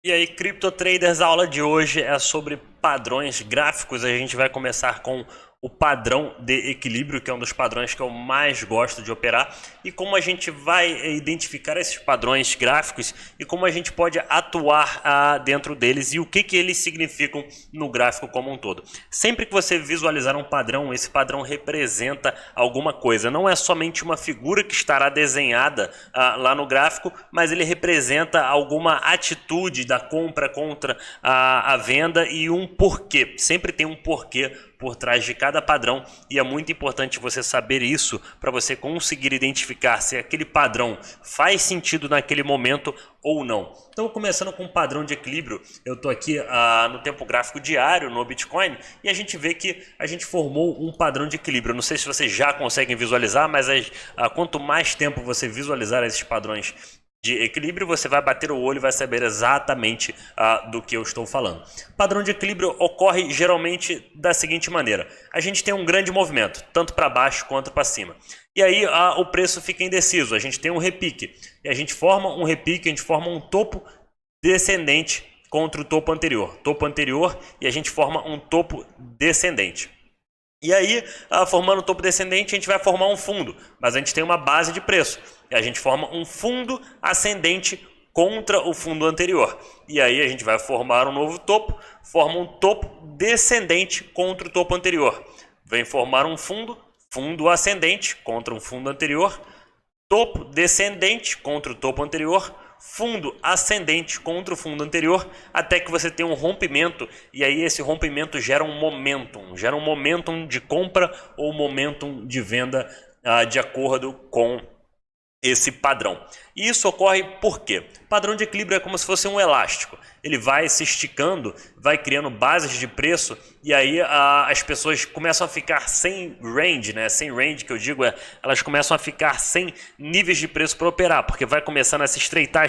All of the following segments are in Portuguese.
E aí, Crypto Traders, a aula de hoje é sobre padrões gráficos. A gente vai começar com o padrão de equilíbrio, que é um dos padrões que eu mais gosto de operar, e como a gente vai identificar esses padrões gráficos e como a gente pode atuar dentro deles e o que eles significam no gráfico como um todo. Sempre que você visualizar um padrão, esse padrão representa alguma coisa. Não é somente uma figura que estará desenhada lá no gráfico, mas ele representa alguma atitude da compra contra a venda e um porquê. Sempre tem um porquê por trás de cada padrão e é muito importante você saber isso para você conseguir identificar se aquele padrão faz sentido naquele momento ou não. Então, começando com o padrão de equilíbrio, eu estou aqui no tempo gráfico diário no Bitcoin e a gente vê que a gente formou um padrão de equilíbrio. Não sei se vocês já conseguem visualizar, mas quanto mais tempo você visualizar esses padrões de equilíbrio, você vai bater o olho e vai saber exatamente do que eu estou falando. Padrão de equilíbrio ocorre geralmente da seguinte maneira: a gente tem um grande movimento, tanto para baixo quanto para cima. E aí o preço fica indeciso, a gente tem um repique. E a gente forma um repique, a gente forma um topo descendente contra o topo anterior. Topo anterior e a gente forma um topo descendente. E aí, formando o topo descendente, a gente vai formar um fundo, mas a gente tem uma base de preço. E a gente forma um fundo ascendente contra o fundo anterior. E aí a gente vai formar um novo topo, forma um topo descendente contra o topo anterior. Vem formar um fundo ascendente contra um fundo anterior, topo descendente contra o topo anterior, fundo ascendente contra o fundo anterior, até que você tem um rompimento, e aí esse rompimento gera um momentum de compra ou momentum de venda de acordo com esse padrão. E isso ocorre por quê? O padrão de equilíbrio é como se fosse um elástico. Ele vai se esticando, vai criando bases de preço e aí as pessoas começam a ficar sem range, né? Sem range, que eu digo elas começam a ficar sem níveis de preço para operar, porque vai começando a se estreitar,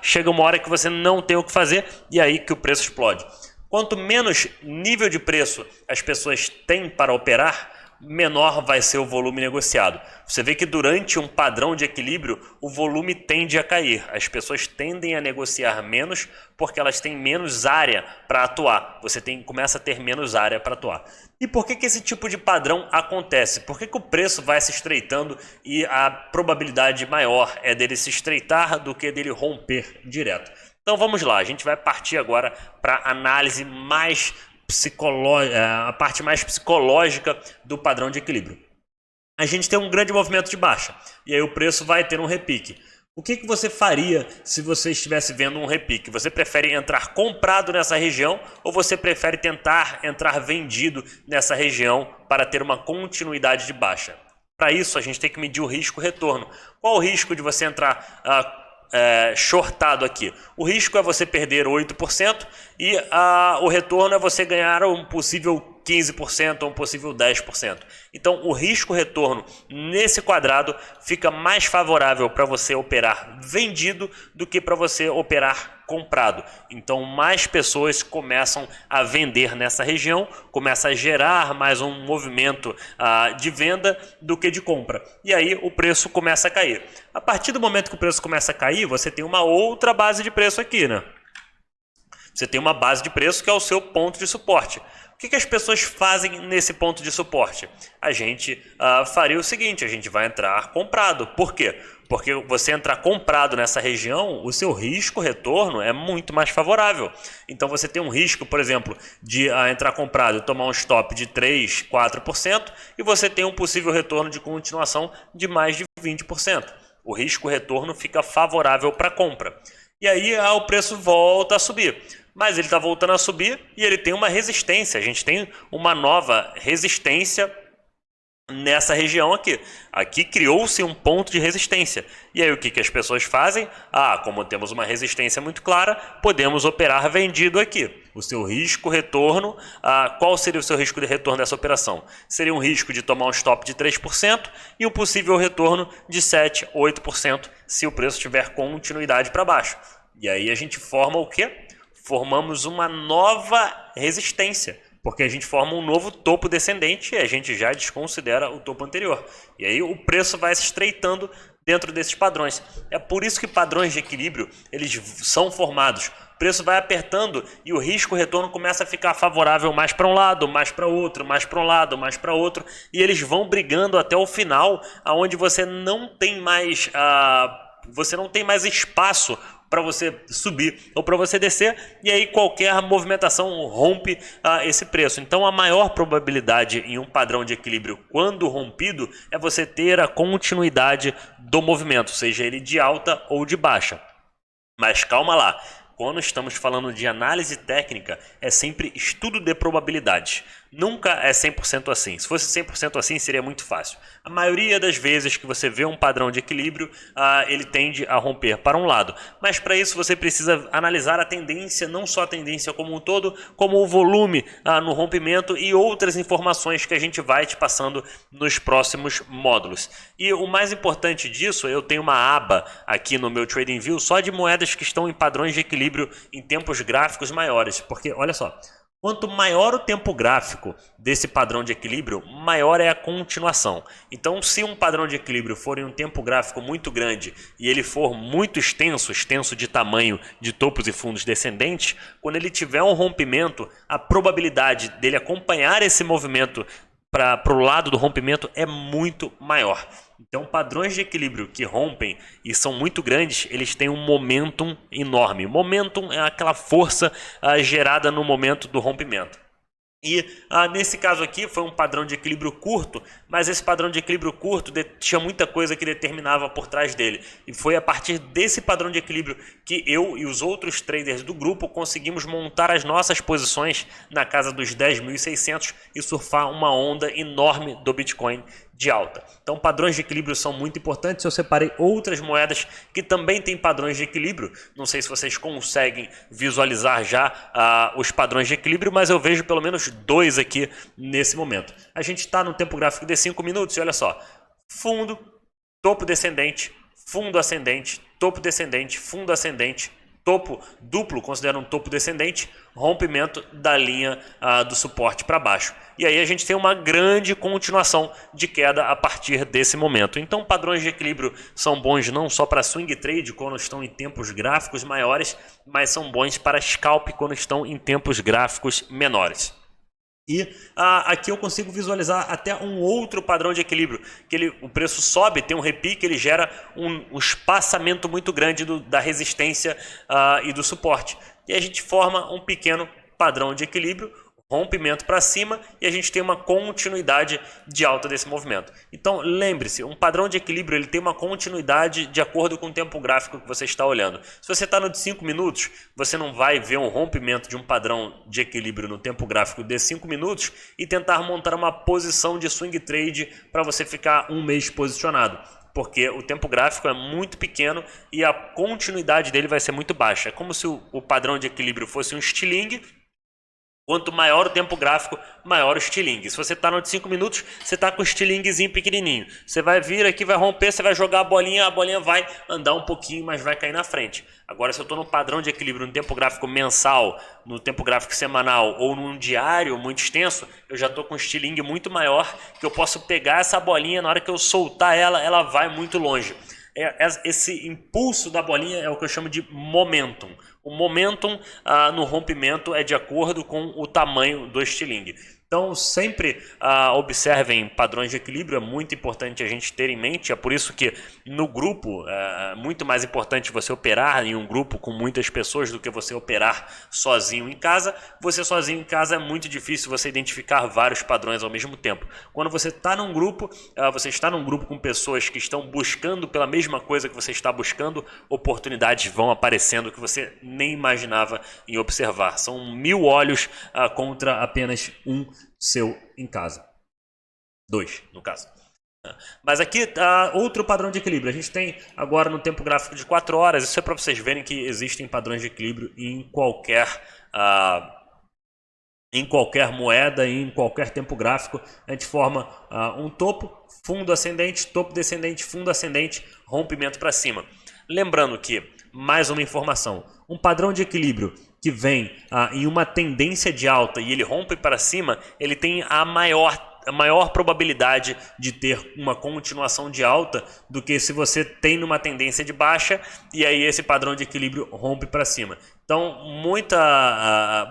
chega uma hora que você não tem o que fazer e aí que o preço explode. Quanto menos nível de preço as pessoas têm para operar, menor vai ser o volume negociado. Você vê que durante um padrão de equilíbrio, o volume tende a cair. As pessoas tendem a negociar menos porque elas têm menos área para atuar. Você começa a ter menos área para atuar. E por que esse tipo de padrão acontece? Por que o preço vai se estreitando e a probabilidade maior é dele se estreitar do que dele romper direto? Então vamos lá, a gente vai partir agora para a análise mais a parte mais psicológica do padrão de equilíbrio. A gente tem um grande movimento de baixa e aí o preço vai ter um repique. O que você faria se você estivesse vendo um repique? Você prefere entrar comprado nessa região ou você prefere tentar entrar vendido nessa região para ter uma continuidade de baixa? Para isso, a gente tem que medir o risco-retorno. Qual o risco de você entrar shortado aqui? O risco é você perder 8% e o retorno é você ganhar um possível 15% ou um possível 10%. Então o risco-retorno nesse quadrado fica mais favorável para você operar vendido do que para você operar comprado. Então mais pessoas começam a vender nessa região, começa a gerar mais um movimento de venda do que de compra. E aí o preço começa a cair. A partir do momento que o preço começa a cair, você tem uma outra base de preço aqui, né? Você tem uma base de preço que é o seu ponto de suporte. O que as pessoas fazem nesse ponto de suporte? A gente faria o seguinte: a gente vai entrar comprado. Por quê? Porque você entrar comprado nessa região, o seu risco-retorno é muito mais favorável. Então você tem um risco, por exemplo, de entrar comprado e tomar um stop de 3%, 4%, e você tem um possível retorno de continuação de mais de 20%. O risco-retorno fica favorável para a compra. E aí o preço volta a subir. Mas ele está voltando a subir e ele tem uma resistência. A gente tem uma nova resistência nessa região aqui. Aqui criou-se um ponto de resistência. E aí o que as pessoas fazem? Como temos uma resistência muito clara, podemos operar vendido aqui. O seu risco-retorno, qual seria o seu risco de retorno dessa operação? Seria um risco de tomar um stop de 3% e um possível retorno de 7%, 8% se o preço tiver continuidade para baixo. E aí a gente forma o quê? Formamos uma nova resistência, porque a gente forma um novo topo descendente e a gente já desconsidera o topo anterior. E aí o preço vai se estreitando dentro desses padrões. É por isso que padrões de equilíbrio eles são formados. O preço vai apertando e o risco-retorno começa a ficar favorável mais para um lado, mais para outro, mais para um lado, mais para outro, e eles vão brigando até o final, aonde você não tem mais espaço para você subir ou para você descer, e aí qualquer movimentação rompe esse preço. Então a maior probabilidade em um padrão de equilíbrio quando rompido é você ter a continuidade do movimento, seja ele de alta ou de baixa. Mas calma lá, quando estamos falando de análise técnica, é sempre estudo de probabilidades. Nunca é 100% assim. Se fosse 100% assim, seria muito fácil. A maioria das vezes que você vê um padrão de equilíbrio, ele tende a romper para um lado. Mas para isso você precisa analisar a tendência, não só a tendência como um todo, como o volume no rompimento e outras informações que a gente vai te passando nos próximos módulos. E o mais importante disso, eu tenho uma aba aqui no meu TradingView só de moedas que estão em padrões de equilíbrio em tempos gráficos maiores. Porque, olha só, quanto maior o tempo gráfico desse padrão de equilíbrio, maior é a continuação. Então, se um padrão de equilíbrio for em um tempo gráfico muito grande e ele for muito extenso de tamanho de topos e fundos descendentes, quando ele tiver um rompimento, a probabilidade dele acompanhar esse movimento para o lado do rompimento é muito maior. Então, padrões de equilíbrio que rompem e são muito grandes, eles têm um momentum enorme. Momentum é aquela força gerada no momento do rompimento. E nesse caso aqui foi um padrão de equilíbrio curto, mas esse padrão de equilíbrio curto tinha muita coisa que determinava por trás dele. E foi a partir desse padrão de equilíbrio que eu e os outros traders do grupo conseguimos montar as nossas posições na casa dos 10.600 e surfar uma onda enorme do Bitcoin de alta. Então padrões de equilíbrio são muito importantes. Eu separei outras moedas que também têm padrões de equilíbrio. Não sei se vocês conseguem visualizar já os padrões de equilíbrio, mas eu vejo pelo menos dois aqui nesse momento. A gente está no tempo gráfico de 5 minutos e olha só, fundo, topo descendente, fundo ascendente, topo descendente, fundo ascendente, topo duplo, considera um topo descendente, rompimento da linha do suporte para baixo. E aí a gente tem uma grande continuação de queda a partir desse momento. Então padrões de equilíbrio são bons não só para swing trade quando estão em tempos gráficos maiores, mas são bons para scalp quando estão em tempos gráficos menores. E aqui eu consigo visualizar até um outro padrão de equilíbrio, que o preço sobe, tem um repique, ele gera um espaçamento muito grande da resistência e do suporte. E a gente forma um pequeno padrão de equilíbrio, rompimento para cima, e a gente tem uma continuidade de alta desse movimento. Então lembre-se, um padrão de equilíbrio ele tem uma continuidade de acordo com o tempo gráfico que você está olhando. Se você está no de 5 minutos, você não vai ver um rompimento de um padrão de equilíbrio no tempo gráfico de 5 minutos e tentar montar uma posição de swing trade para você ficar um mês posicionado. Porque o tempo gráfico é muito pequeno e a continuidade dele vai ser muito baixa. É como se o padrão de equilíbrio fosse um estilingue. Quanto maior o tempo gráfico, maior o estilingue. Se você está no de 5 minutos, você está com o estilinguezinho pequenininho. Você vai vir aqui, vai romper, você vai jogar a bolinha vai andar um pouquinho, mas vai cair na frente. Agora, se eu estou no padrão de equilíbrio no tempo gráfico mensal, no tempo gráfico semanal ou num diário muito extenso, eu já estou com um estilingue muito maior, que eu posso pegar essa bolinha, na hora que eu soltar ela vai muito longe. Esse impulso da bolinha é o que eu chamo de momentum. O momentum no rompimento é de acordo com o tamanho do estilingue. Então sempre observem padrões de equilíbrio, é muito importante a gente ter em mente. É por isso que no grupo é muito mais importante você operar em um grupo com muitas pessoas do que você operar sozinho em casa. Você sozinho em casa é muito difícil você identificar vários padrões ao mesmo tempo. Quando você está num grupo, você está num grupo com pessoas que estão buscando pela mesma coisa que você está buscando, oportunidades vão aparecendo que você nem imaginava em observar. São 1000 olhos contra apenas um seu em casa. 2, no caso. Mas aqui outro padrão de equilíbrio. A gente tem agora no tempo gráfico de 4 horas. Isso é para vocês verem que existem padrões de equilíbrio em qualquer moeda, em qualquer tempo gráfico. A gente forma um topo, fundo ascendente, topo descendente, fundo ascendente, rompimento para cima. Lembrando que, mais uma informação, um padrão de equilíbrio que vem em uma tendência de alta e ele rompe para cima, ele tem a maior maior probabilidade de ter uma continuação de alta do que se você tem numa tendência de baixa e aí esse padrão de equilíbrio rompe para cima. Então,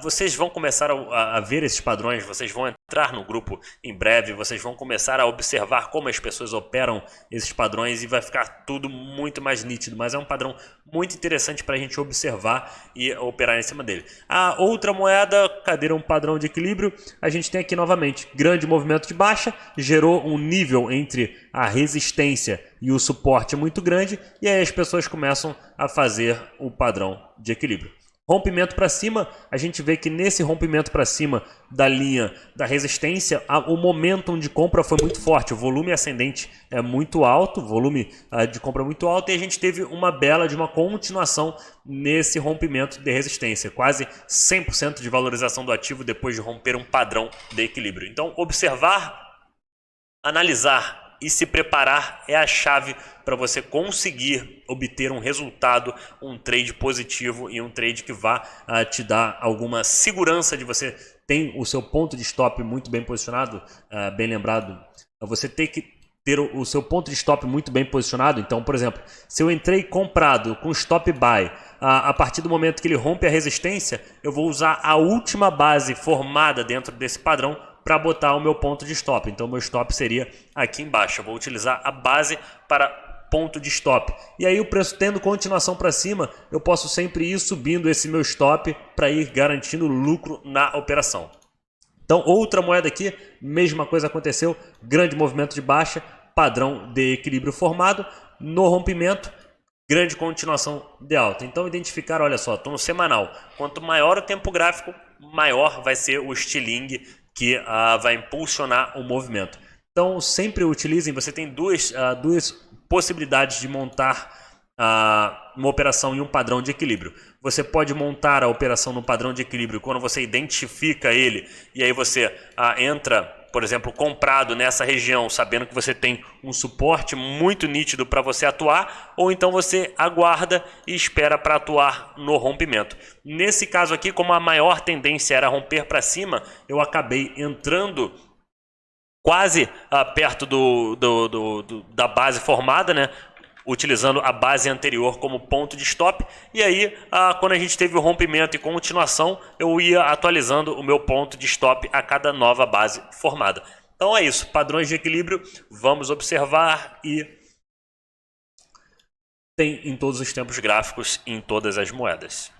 vocês vão começar a ver esses padrões, vocês vão entrar no grupo em breve, vocês vão começar a observar como as pessoas operam esses padrões e vai ficar tudo muito mais nítido, mas é um padrão muito interessante para a gente observar e operar em cima dele. A outra moeda, cadê um padrão de equilíbrio? A gente tem aqui novamente, grande movimento de baixa, gerou um nível entre a resistência e o suporte muito grande, e aí as pessoas começam a fazer o padrão de equilíbrio. Rompimento para cima, a gente vê que nesse rompimento para cima da linha da resistência, o momentum de compra foi muito forte, o volume ascendente é muito alto, o volume de compra é muito alto, e a gente teve uma bela de uma continuação nesse rompimento de resistência, quase 100% de valorização do ativo depois de romper um padrão de equilíbrio. Então, observar, analisar e se preparar é a chave para você conseguir obter um resultado, um trade positivo e um trade que vá te dar alguma segurança de você ter o seu ponto de stop muito bem posicionado, bem lembrado. Você tem que ter o seu ponto de stop muito bem posicionado. Então, por exemplo, se eu entrei comprado com stop buy, a partir do momento que ele rompe a resistência, eu vou usar a última base formada dentro desse padrão para botar o meu ponto de stop. Então, meu stop seria aqui embaixo. Eu vou utilizar a base para ponto de stop. E aí, o preço tendo continuação para cima, eu posso sempre ir subindo esse meu stop para ir garantindo lucro na operação. Então, outra moeda aqui, mesma coisa aconteceu, grande movimento de baixa, padrão de equilíbrio formado, no rompimento, grande continuação de alta. Então, identificar, olha só, estou no semanal. Quanto maior o tempo gráfico, maior vai ser o estilingue que vai impulsionar o movimento. Então, sempre utilizem, você tem duas possibilidades de montar uma operação em um padrão de equilíbrio. Você pode montar a operação no padrão de equilíbrio quando você identifica ele e aí você entra, por exemplo, comprado nessa região, sabendo que você tem um suporte muito nítido para você atuar, ou então você aguarda e espera para atuar no rompimento. Nesse caso aqui, como a maior tendência era romper para cima, eu acabei entrando quase perto da base formada, né? Utilizando a base anterior como ponto de stop, e aí quando a gente teve o rompimento e continuação, eu ia atualizando o meu ponto de stop a cada nova base formada. Então é isso, padrões de equilíbrio, vamos observar e tem em todos os tempos gráficos, em todas as moedas.